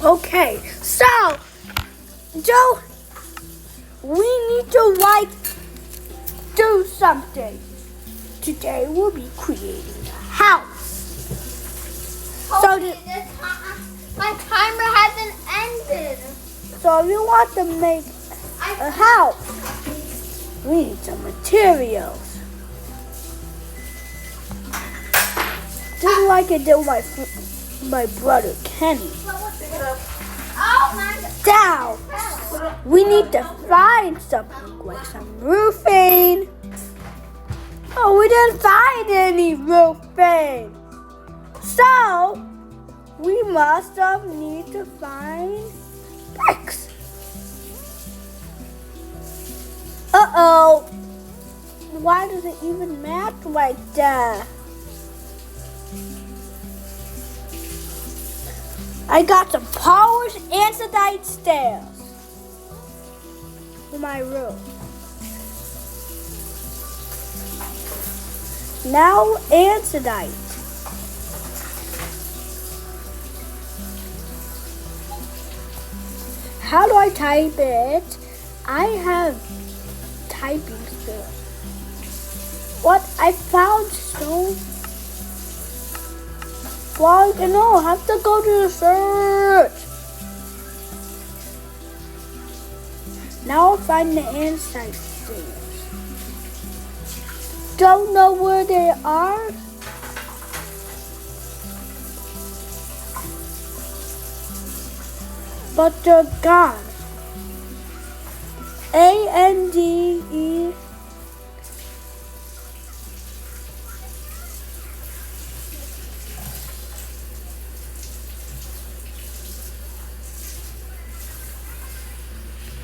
Okay, so Joe, we need to do something. Today we'll be creating a house. So my timer hasn't ended. So if you want to make a house, we need some materials. Just like I did with my brother Kenny. Now, we need to find something like some roofing. Oh, we didn't find any roofing. So, we must need to find bricks. Uh-oh. Why does it even match like that? I got some polished andesite stairs for my room. Now andesite. How do I type it? I have typing skills. What? I found stone. Well, I have to go to the search. Now I'll find the andesite stairs. Don't know where they are. But they're gone. A-N-D-E.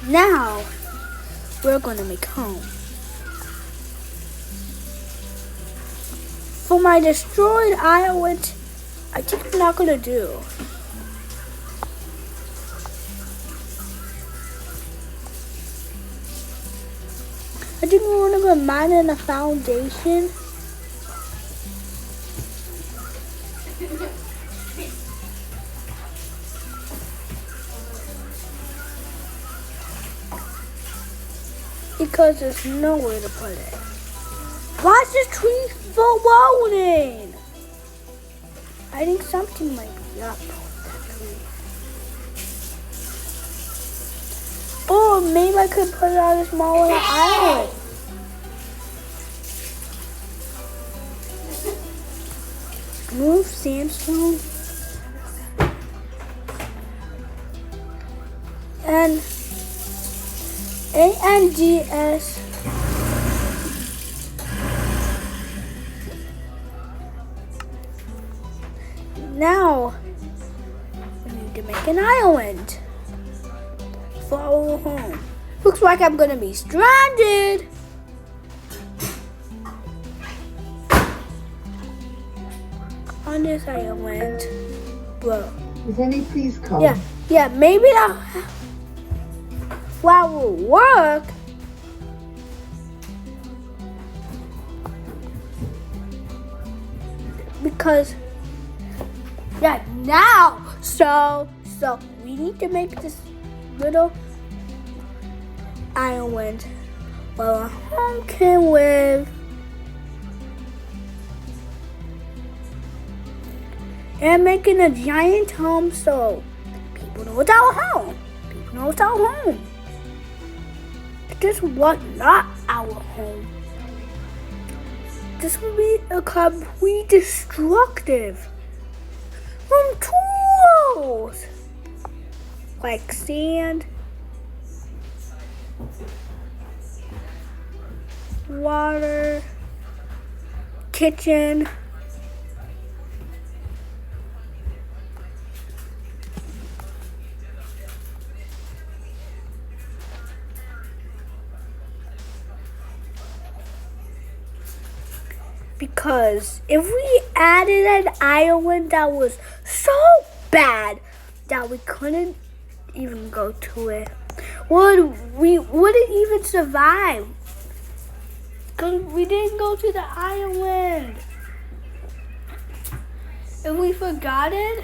Now, we're gonna make home. For my destroyed island, I think I'm not gonna do. I think we're gonna put mine in a foundation. Because there's nowhere to put it. Why is this tree floating? I think something might be up with that tree. Or maybe I could put it on a smaller island. Move sandstone. And A-N-D-S. Now, we need to make an island for our home. Looks like I'm gonna be stranded. On this island. Whoa. Zinny, please come. Yeah, maybe that will work. Because now so we need to make this little island where our home can live. And making a giant home so people know it's our home. People know it's our home. This was not our home. This would be a complete destructive from tools like sand, water, kitchen. Because if we added an island that was so bad that we couldn't even go to it, we wouldn't even survive. Because we didn't go to the island. If we forgot it,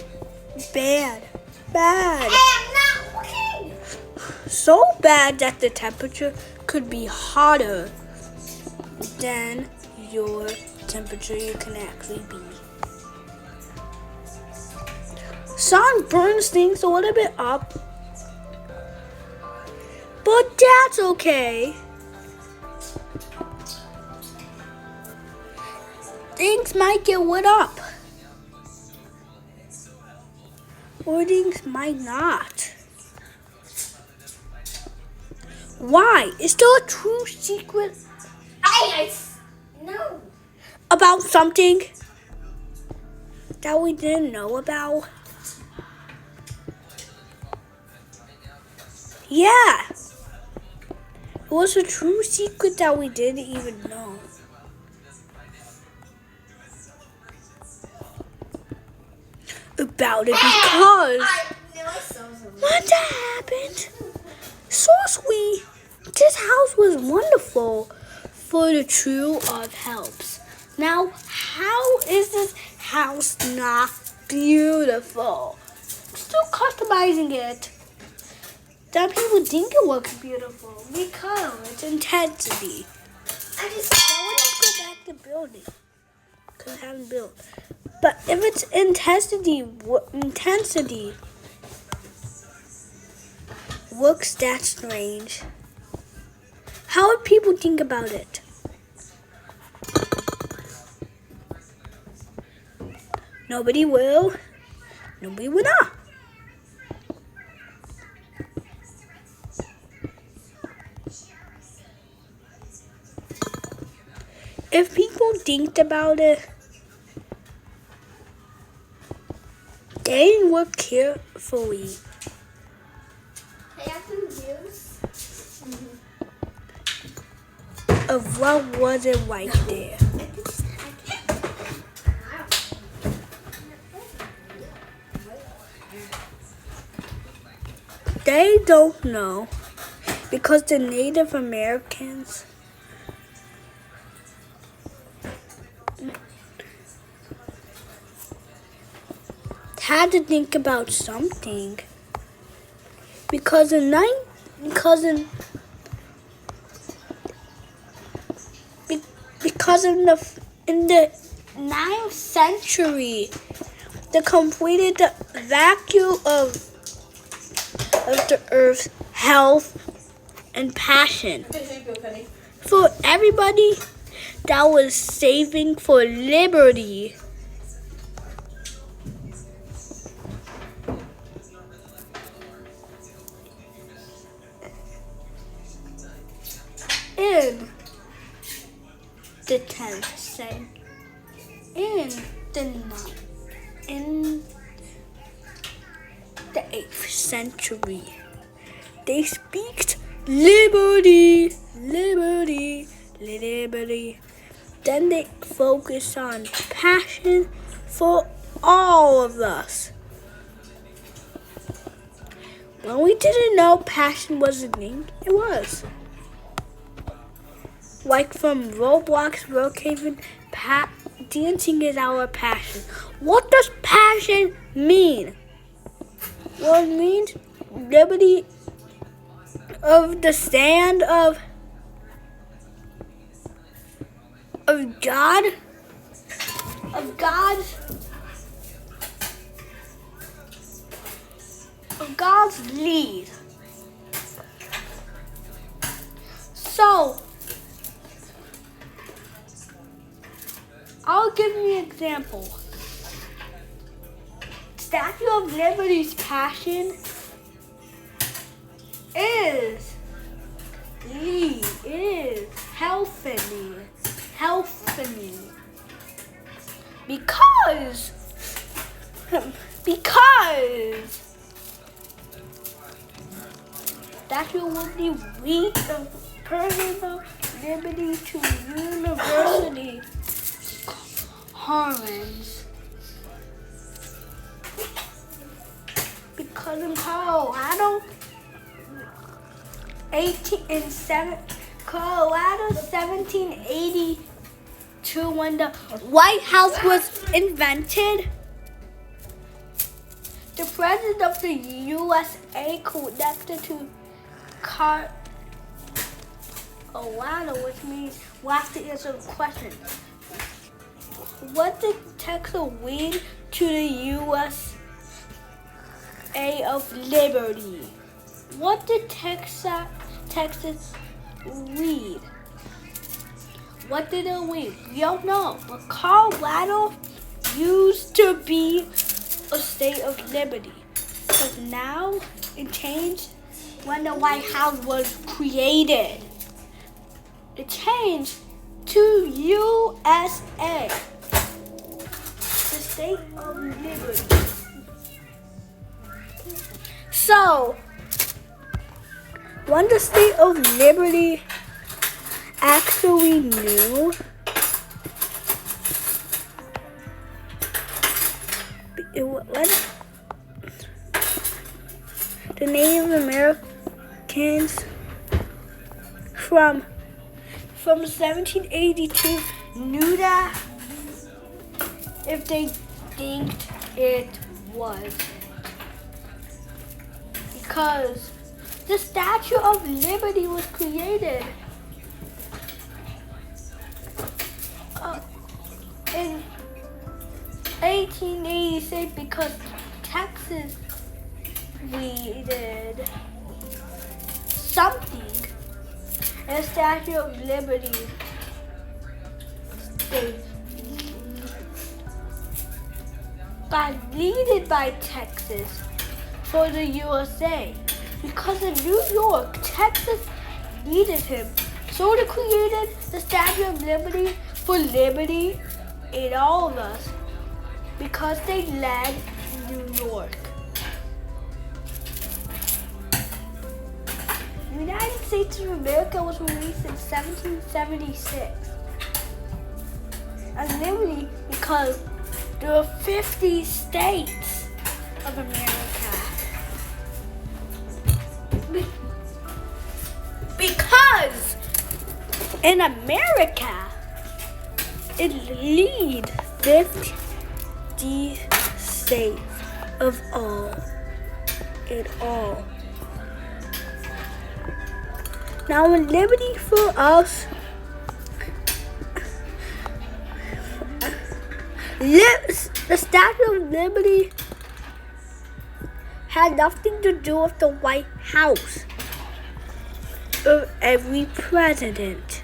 Bad. Bad. I am not looking. So bad that the temperature could be hotter than your temperature you can actually be. Sun burns things a little bit up, but that's okay. Things might get lit up, or things might not. Why? Is there a true secret No. about something that we didn't know about? Yeah. It was a true secret that we didn't even know. About it because what happened? So sweet. This house was wonderful for the true of helps. Now, how is this house not beautiful? Still customizing it. Some people think it looks beautiful because it's intensity. Now let's go back to building because I haven't built. But if it's intensity looks that strange, how would people think about it? Nobody will. Nobody will not. If people think about it, they look carefully. I have some juice. Of what was it right there. They don't know because the Native Americans had to think about something because in the 9th century they completed the vacuum of the earth's health and passion for everybody that was saving for liberty. In the 10th century, in the 8th century, they speak liberty, liberty, liberty. Then they focus on passion for all of us. When we didn't know passion was a thing, it was. Like from Roblox, Brookhaven, dancing is our passion. What does passion mean? Well, it means liberty of the stand of God, of God's lead. So, I'll give you an example. Statue of Liberty's passion is lead, is healthy. Because Statue of Liberty lead of personal liberty to university Harmons. Because in Colorado, 1782, when the White House was invented, the president of the USA connected to Colorado, which means we'll have to answer the question. What did Texas win to the USA of Liberty? What did Texas win? What did it win? We don't know. But Colorado used to be a state of liberty. But now it changed when the White House was created. It changed to USA, the state of liberty. So, when the state of liberty actually knew when the Native Americans from 1782 knew that if they think it was because the Statue of Liberty was created in 1886 because Texas needed something. And the Statue of Liberty got needed by Texas for the USA. Because in New York, Texas needed him. So they created the Statue of Liberty for liberty in all of us. Because they led New York. The United States of America was released in 1776. And liberty because there were 50 states of America. Because in America, it leads 50 states of all. Now, in liberty for us, the Statue of Liberty had nothing to do with the White House of every president.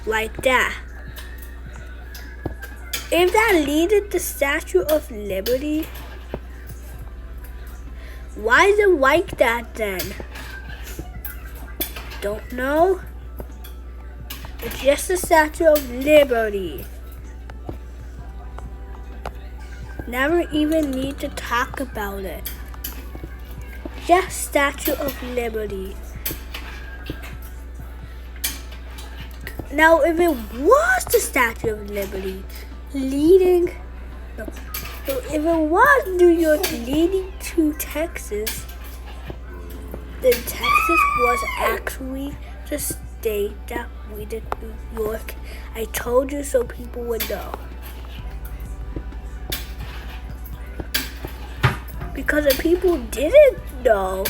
Like that. If that needed the Statue of Liberty, why is it like that then? Don't know. It's just the Statue of Liberty. Never even need to talk about it. Just Statue of Liberty. Now, if it was the Statue of Liberty if it was New York leading to Texas, then Texas was actually the state that leaded New York. I told you so people would know. Because if people didn't know,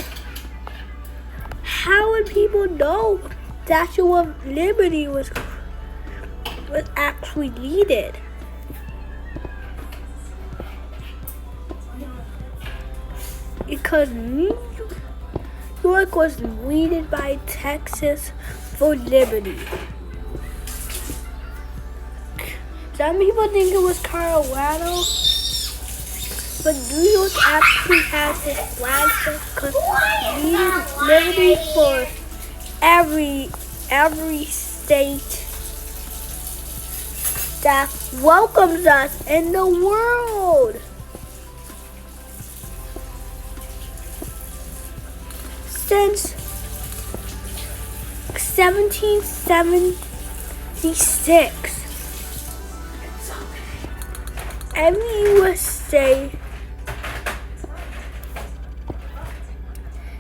how would people know Statue of Liberty was actually needed? Because New York was needed by Texas for liberty. Some people think it was Colorado, but New York actually has his flag because it needed liberty for every state that welcomes us in the world. Since 1776, every USA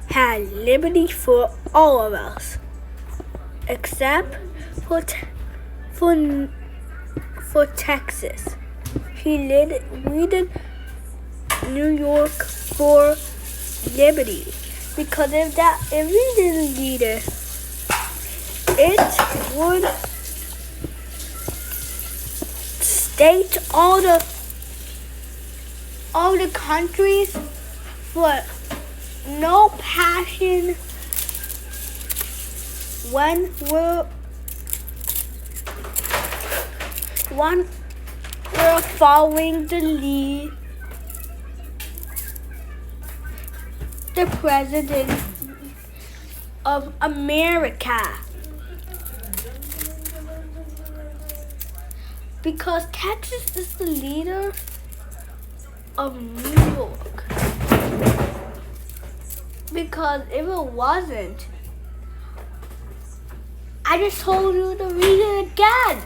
had liberty for all of us, except for Texas. We did New York for liberty. Because if we didn't need it, it would state all the countries for no passion when we're following the lead, the president of America. Because Texas is the leader of New York. Because if it wasn't, I just told you to read it again.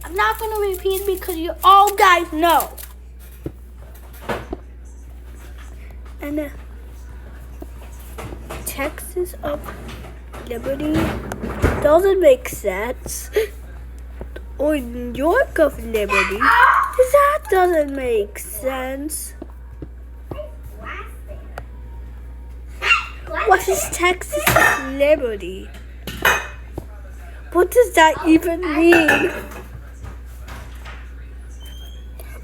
I'm not going to repeat it because you all guys know. And Texas of Liberty doesn't make sense. Or New York of Liberty, that doesn't make sense. What is Texas of Liberty? What does that even mean?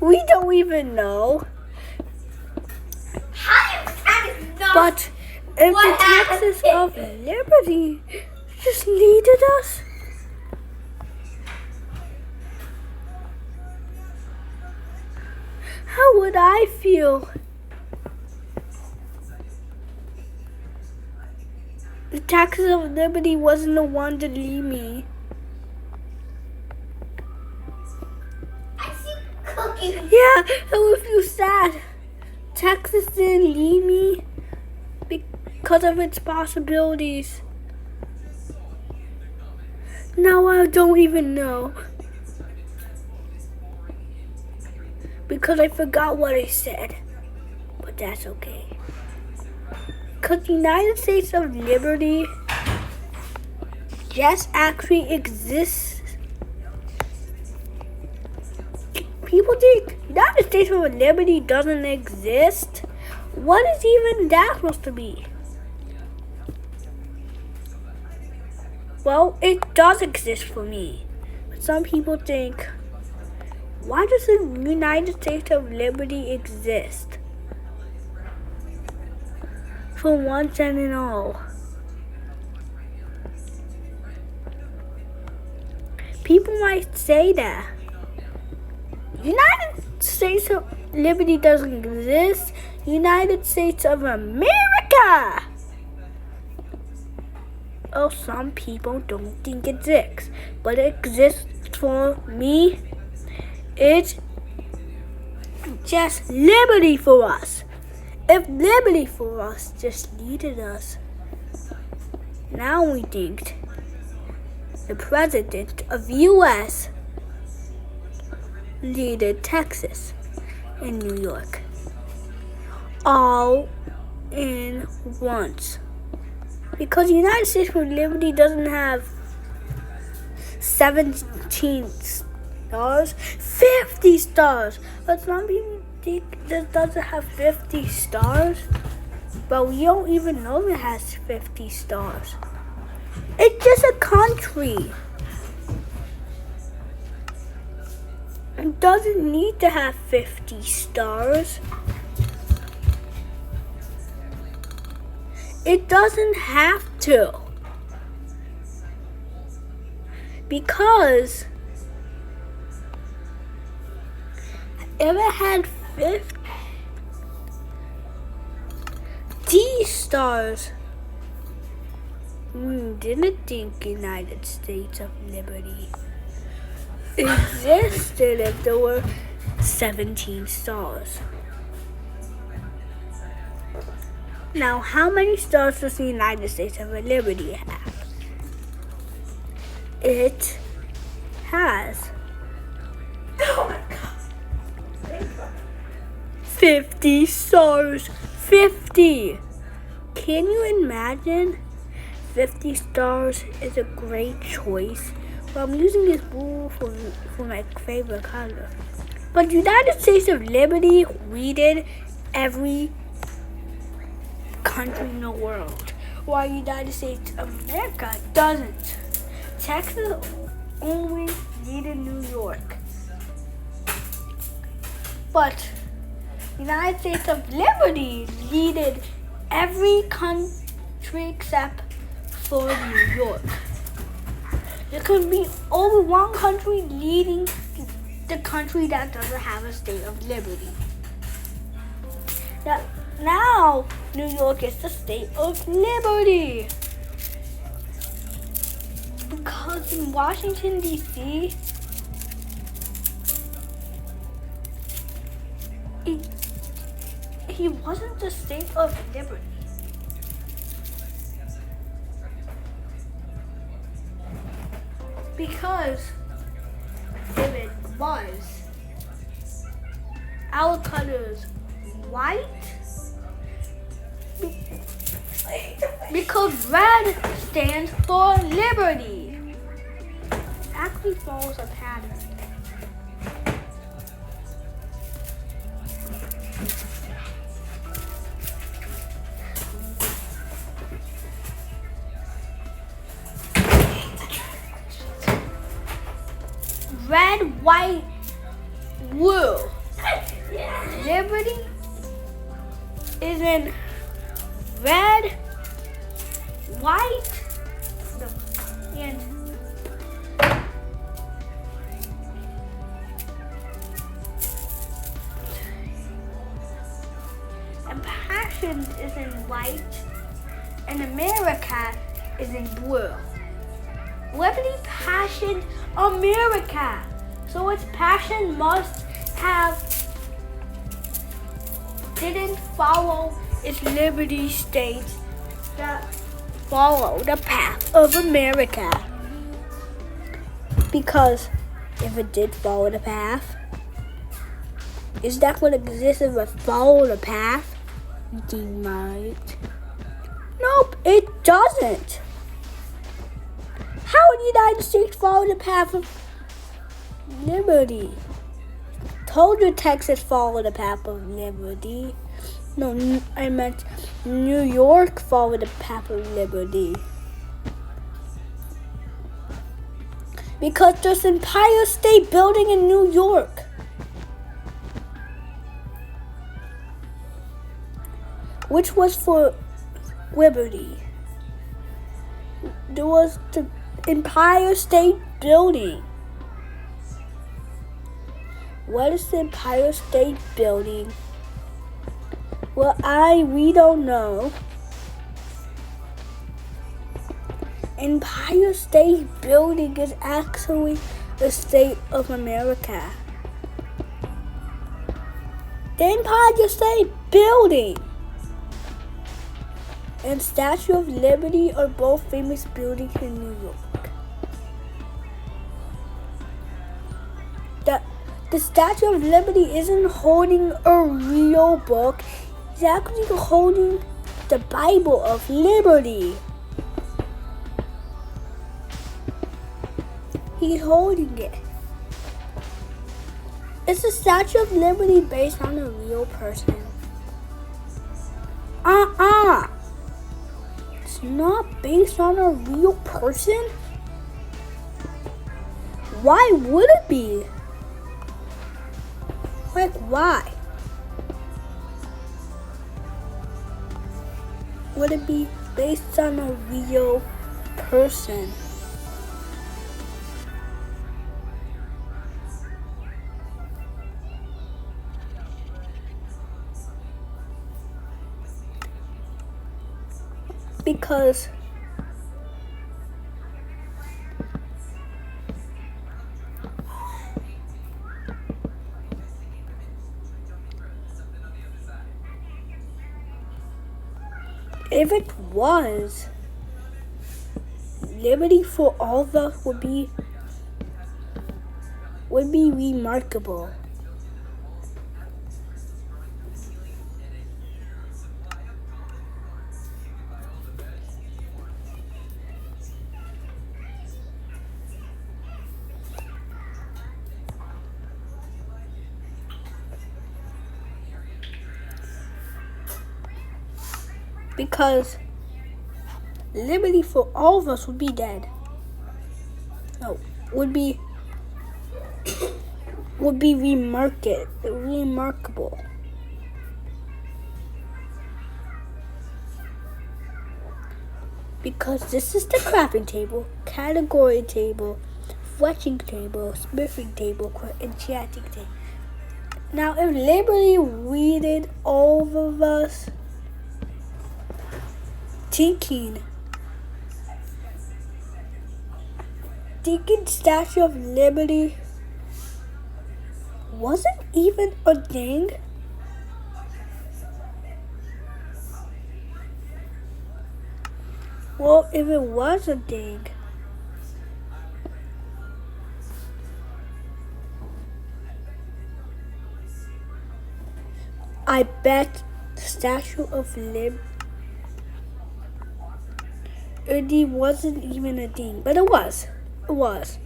We don't even know. But if the Texas of Liberty just needed us, how would I feel? The Texas of Liberty wasn't the one to leave me. I see cookies. Yeah, I would feel sad. Texas didn't leave me because of its possibilities. Now I don't even know. Because I forgot what I said. But that's okay. Because the United States of Liberty just actually exists. People think United States of Liberty doesn't exist. What is even that supposed to be? Well, it does exist for me. But some people think, why does the United States of Liberty exist? For once and in all. People might say that United States of Liberty doesn't exist. United States of America. Oh, some people don't think it exists, but it exists for me. It's just liberty for us. If liberty for us just needed us, now we think the president of U.S. needed Texas and New York all in once. Because the United States of Liberty doesn't have 17 stars, 50 stars. But some people think this doesn't have 50 stars. But we don't even know it has 50 stars. It's just a country. It doesn't need to have 50 stars. It doesn't have to. Because if it had 50 stars, we didn't think United States of Liberty existed if there were 17 stars. Now, how many stars does the United States of Liberty have? It has 50 stars. 50! Can you imagine? 50 stars is a great choice. Well, I'm using this blue for my favorite color. But United States of Liberty, we did every country in the world, while the United States of America doesn't. Texas only needed New York. But United States of Liberty needed every country except for New York. There could be only one country leading the country that doesn't have a state of liberty. Now New York is the state of liberty. Because in Washington, D.C., he wasn't the state of liberty. Because if it was, our color is white. Because red stands for liberty. It actually follows a pattern. Red, white, blue. Liberty is in red, white, and passion is in white, and America is in blue. Liberty, passion, America. So its passion must have didn't follow its liberty states that follow the path of America. Because if it did follow the path, is that what exists if it followed the path? You might. Nope, it doesn't. How would the United States follow the path of liberty? Told you Texas followed the path of liberty. No, I meant New York followed the path of liberty. Because there's Empire State Building in New York. Which was for liberty. There was the Empire State Building. What is the Empire State Building? Well, we don't know. Empire State Building is actually the state of America. The Empire State Building and Statue of Liberty are both famous buildings in New York. The Statue of Liberty isn't holding a real book. He's actually holding the Bible of Liberty. He's holding it. Is the Statue of Liberty based on a real person? It's not based on a real person? Why would it be? Like, why? Would it be based on a real person? Because if it was, liberty for all of us would be remarkable. because liberty for all of us would be dead. No, would be remarkable. Because this is the crafting table, category table, fletching table, smithing table, enchanting table. Now, if liberty weeded all of us, thinking Statue of Liberty wasn't even a thing. Well, if it was a thing, I bet the Statue of Liberty wasn't even a thing, but it was. It was.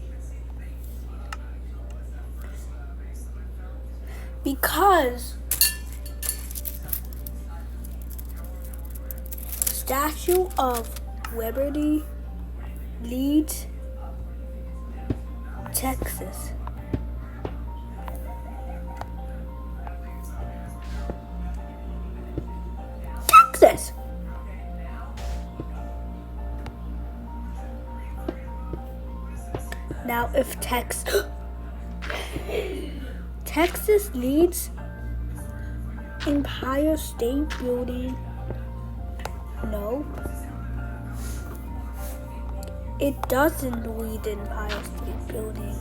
Because Statue of Liberty leads Texas. Texas! Now if Texas leads Empire State Building, no, it doesn't lead Empire State Building.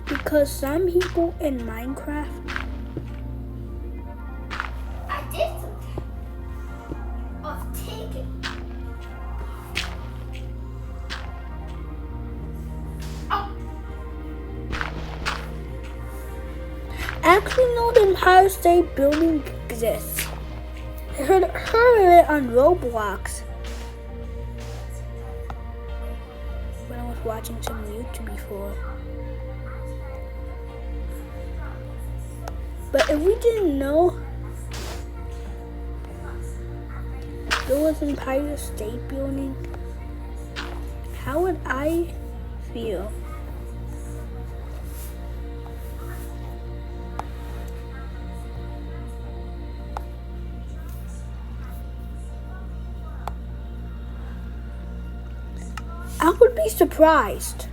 Because some people in Minecraft I did something of taking. Oh. actually know the Empire State Building exists. I heard of it on Roblox when I was watching some YouTube before. But if we didn't know there was Empire State Building, how would I feel? I would be surprised.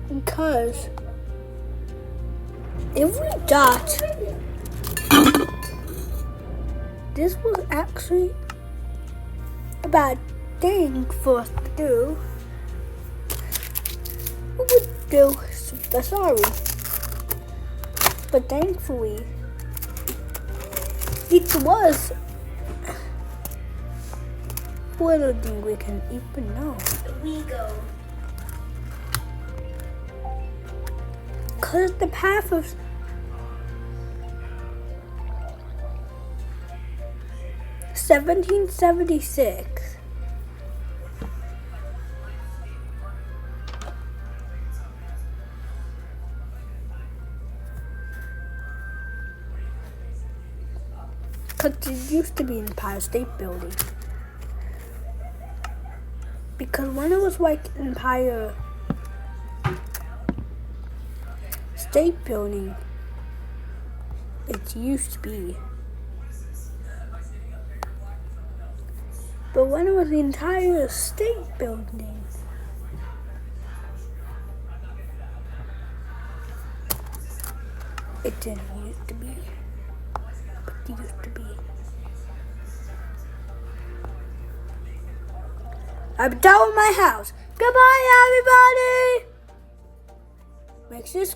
Because if we dot, this was actually a bad thing for us to do. We would do super sorry. But thankfully, it was little thing we can even know. We go. Cause the path of 1776. Cause it used to be Empire State Building. Because when it was like Empire State Building, it used to be. But when it was the entire state building, it didn't used to be. But it used to be. I'm done with my house. Goodbye, everybody. Make sure you